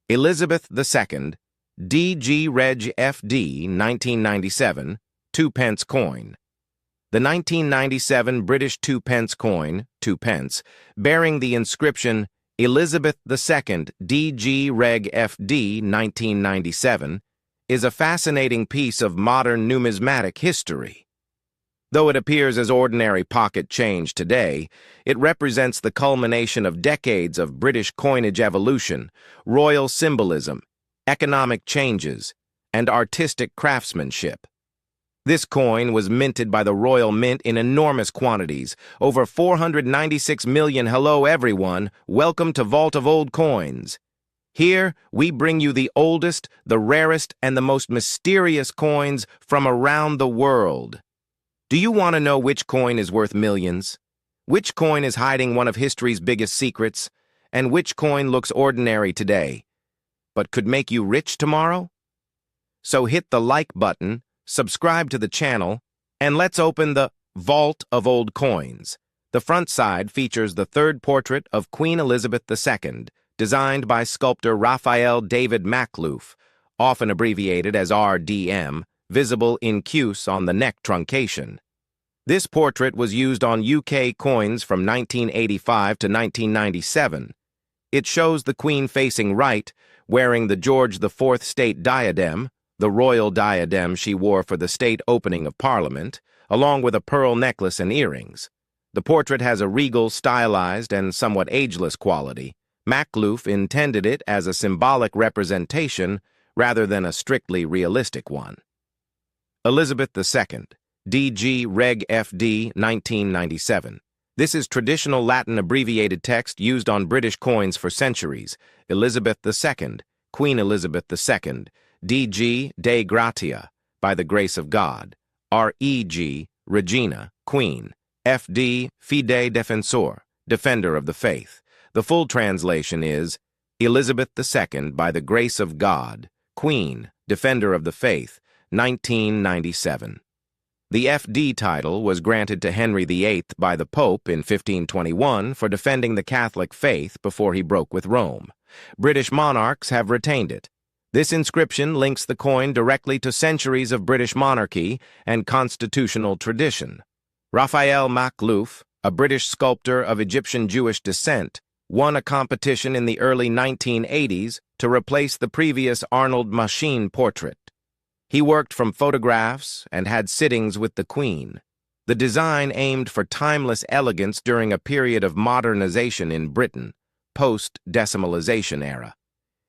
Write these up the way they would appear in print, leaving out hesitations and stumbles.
Elizabeth II, DG Reg FD 1997, 2-pence coin. The 1997 British 2-pence coin, 2 pence, bearing the inscription Elizabeth II, DG Reg FD 1997, is a fascinating piece of modern numismatic history. Though it appears as ordinary pocket change today, it represents the culmination of decades of British coinage evolution, royal symbolism, economic changes, and artistic craftsmanship. This coin was minted by the Royal Mint in enormous quantities, over 496 million. Hello everyone, welcome to Vault of Old Coins. Here, we bring you the oldest, the rarest, and the most mysterious coins from around the world. Do you want to know which coin is worth millions? Which coin is hiding one of history's biggest secrets? And which coin looks ordinary today, but could make you rich tomorrow? So hit the like button, subscribe to the channel, and let's open the Vault of Old Coins. The front side features the third portrait of Queen Elizabeth II, designed by sculptor Raphael David Makhlouf, often abbreviated as RDM, visible in cuse on the neck truncation. This portrait was used on UK coins from 1985 to 1997. It shows the Queen facing right, wearing the George IV state diadem, the royal diadem she wore for the state opening of Parliament, along with a pearl necklace and earrings. The portrait has a regal, stylized, and somewhat ageless quality. Makhlouf intended it as a symbolic representation rather than a strictly realistic one. Elizabeth II, DG Reg FD 1997. This is traditional Latin abbreviated text used on British coins for centuries. Elizabeth II, Queen Elizabeth II, DG Dei Gratia, by the grace of God. REG, Regina, Queen. FD, Fide Defensor, Defender of the Faith. The full translation is Elizabeth II, by the grace of God, Queen, Defender of the Faith, 1997. The FD title was granted to Henry VIII by the Pope in 1521 for defending the Catholic faith before he broke with Rome. British monarchs have retained it. This inscription links the coin directly to centuries of British monarchy and constitutional tradition. Raphael Makhlouf, a British sculptor of Egyptian Jewish descent, won a competition in the early 1980s to replace the previous Arnold Machine portrait. He worked from photographs and had sittings with the Queen. The design aimed for timeless elegance during a period of modernization in Britain, post-decimalization era.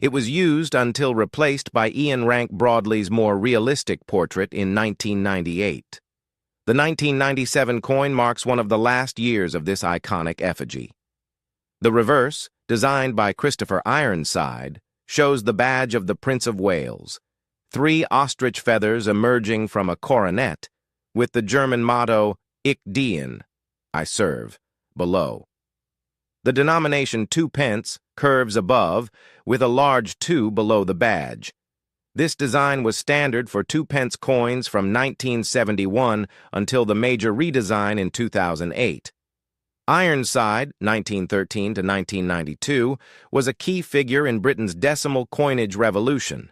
It was used until replaced by Ian Rank Broadley's more realistic portrait in 1998. The 1997 coin marks one of the last years of this iconic effigy. The reverse, designed by Christopher Ironside, shows the badge of the Prince of Wales, 3 ostrich feathers emerging from a coronet, with the German motto, Ich diene, I serve, below. The denomination 2 pence curves above, with a large 2 below the badge. This design was standard for 2-pence coins from 1971 until the major redesign in 2008. Ironside, 1913 to 1992, was a key figure in Britain's decimal coinage revolution.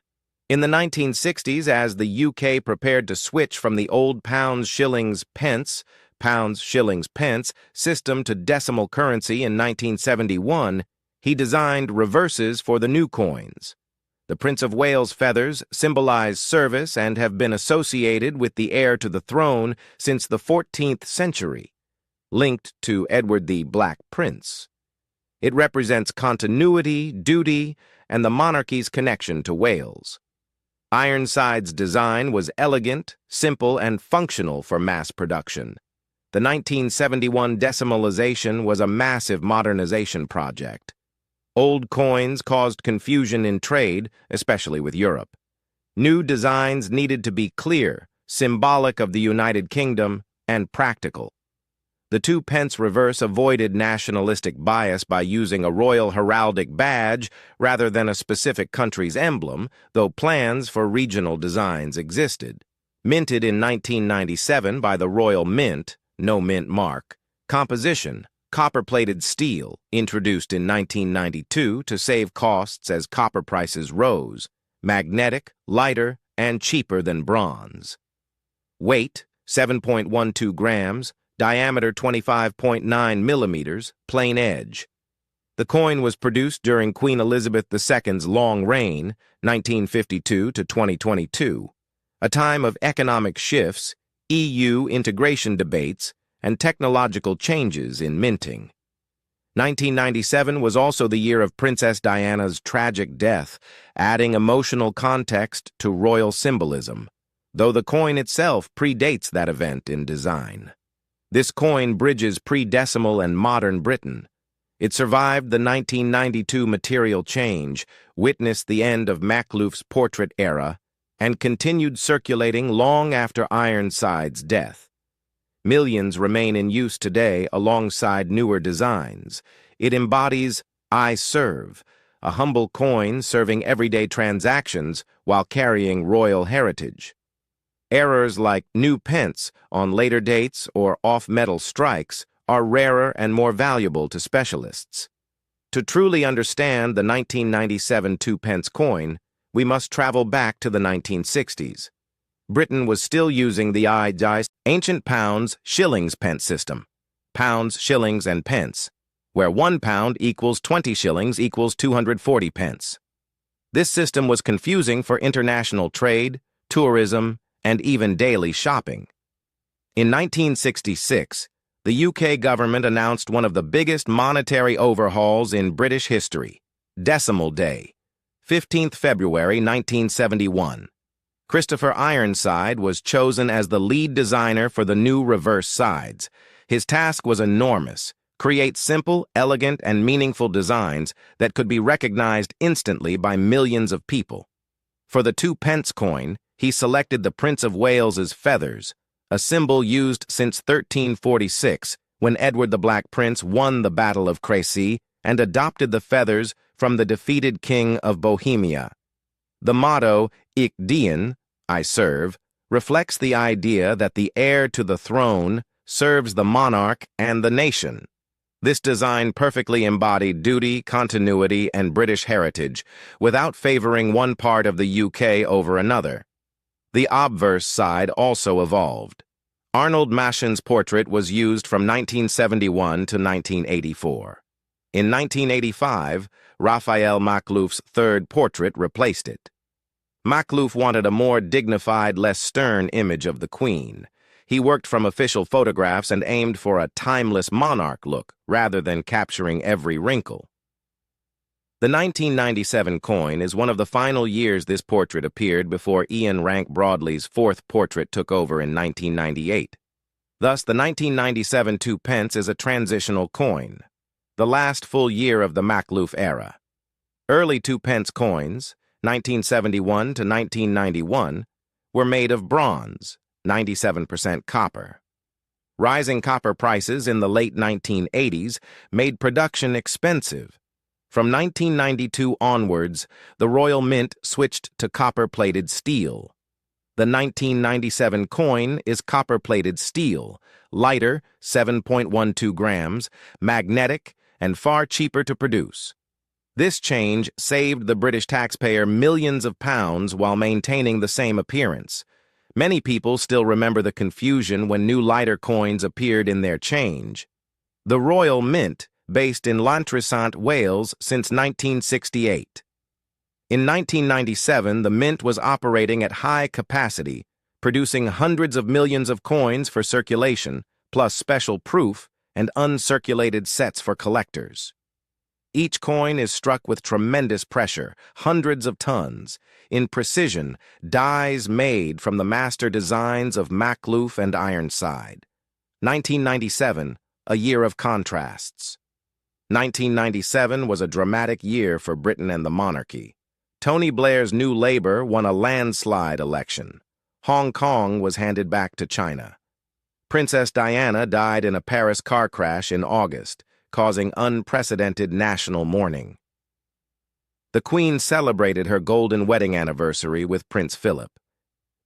In the 1960s, as the UK prepared to switch from the old pounds, shillings, pence system to decimal currency in 1971, he designed reverses for the new coins. The Prince of Wales feathers symbolize service and have been associated with the heir to the throne since the 14th century, linked to Edward the Black Prince. It represents continuity, duty, and the monarchy's connection to Wales. Ironside's design was elegant, simple, and functional for mass production. The 1971 decimalization was a massive modernization project. Old coins caused confusion in trade, especially with Europe. New designs needed to be clear, symbolic of the United Kingdom, and practical. The 2-pence reverse avoided nationalistic bias by using a royal heraldic badge rather than a specific country's emblem, though plans for regional designs existed. Minted in 1997 by the Royal Mint, no mint mark. Composition: Copper-plated steel, introduced in 1992 to save costs as copper prices rose. Magnetic, lighter, and cheaper than bronze. Weight, 7.12 grams. Diameter, 25.9 millimeters. Plain edge. The coin was produced during Queen Elizabeth II's long reign, 1952 to 2022, a time of economic shifts, EU integration debates, and technological changes in minting. 1997 was also the year of Princess Diana's tragic death, adding emotional context to royal symbolism, though the coin itself predates that event in design. This coin bridges pre-decimal and modern Britain. It survived the 1992 material change, witnessed the end of Maklouf's portrait era, and continued circulating long after Ironside's death. Millions remain in use today alongside newer designs. It embodies I serve, a humble coin serving everyday transactions while carrying royal heritage. Errors like new pence on later dates or off-metal strikes are rarer and more valuable to specialists. To truly understand the 1997 2-pence coin, we must travel back to the 1960s. Britain was still using the ancient pounds, shillings, pence system. Pounds, shillings, and pence, where 1 pound equals 20 shillings equals 240 pence. This system was confusing for international trade, tourism, and even daily shopping. In 1966, the UK government announced one of the biggest monetary overhauls in British history, Decimal Day, 15th February 1971. Christopher Ironside was chosen as the lead designer for the new reverse sides. His task was enormous: create simple, elegant, and meaningful designs that could be recognized instantly by millions of people. For the 2-pence coin, he selected the Prince of Wales's feathers, a symbol used since 1346, when Edward the Black Prince won the Battle of Crécy and adopted the feathers from the defeated King of Bohemia. The motto, Ich dien, I serve, reflects the idea that the heir to the throne serves the monarch and the nation. This design perfectly embodied duty, continuity, and British heritage, without favoring one part of the UK over another. The obverse side also evolved. Arnold Machin's portrait was used from 1971 to 1984. In 1985, Raphael Maklouf's third portrait replaced it. Maklouf wanted a more dignified, less stern image of the Queen. He worked from official photographs and aimed for a timeless monarch look, rather than capturing every wrinkle. The 1997 coin is one of the final years this portrait appeared before Ian Rank Broadley's fourth portrait took over in 1998. Thus, the 1997 2-pence is a transitional coin, the last full year of the Maklouf era. Early 2-pence coins, 1971 to 1991, were made of bronze, 97% copper. Rising copper prices in the late 1980s made production expensive. From 1992 onwards, the Royal Mint switched to copper-plated steel. The 1997 coin is copper-plated steel, lighter, 7.12 grams, magnetic, and far cheaper to produce. This change saved the British taxpayer millions of pounds while maintaining the same appearance. Many people still remember the confusion when new lighter coins appeared in their change. The Royal Mint, based in Llantrisant, Wales, since 1968. In 1997, the mint was operating at high capacity, producing hundreds of millions of coins for circulation, plus special proof and uncirculated sets for collectors. Each coin is struck with tremendous pressure, hundreds of tons, in precision, dies made from the master designs of Maklouf and Ironside. 1997, a year of contrasts. 1997 was a dramatic year for Britain and the monarchy. Tony Blair's New Labour won a landslide election. Hong Kong was handed back to China. Princess Diana died in a Paris car crash in August, causing unprecedented national mourning. The Queen celebrated her golden wedding anniversary with Prince Philip.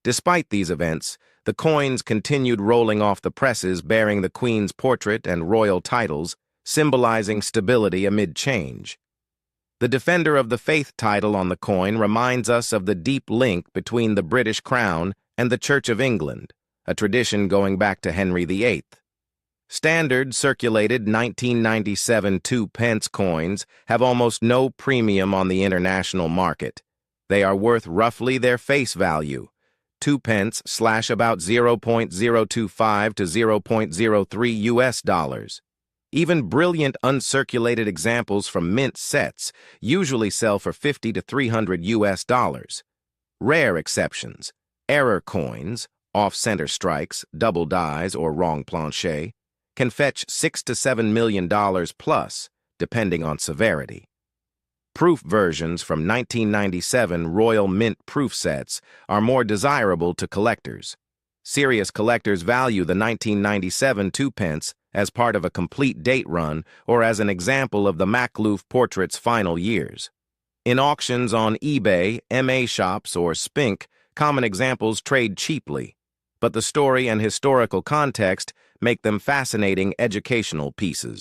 Despite these events, the coins continued rolling off the presses bearing the Queen's portrait and royal titles, symbolizing stability amid change. The Defender of the Faith title on the coin reminds us of the deep link between the British Crown and the Church of England, a tradition going back to Henry VIII. Standard circulated 1997 2-pence coins have almost no premium on the international market. They are worth roughly their face value, 2 pence / about 0.025 to 0.03 US dollars. Even brilliant uncirculated examples from mint sets usually sell for 50 to 300 US dollars. Rare exceptions, error coins, off-center strikes, double dies, or wrong planche, can fetch $6 to $7 million plus, depending on severity. Proof versions from 1997 Royal Mint proof sets are more desirable to collectors. Serious collectors value the 1997 2-pence as part of a complete date run or as an example of the Makhlouf portrait's final years. In auctions on eBay, MA shops, or Spink, common examples trade cheaply, but the story and historical context make them fascinating educational pieces.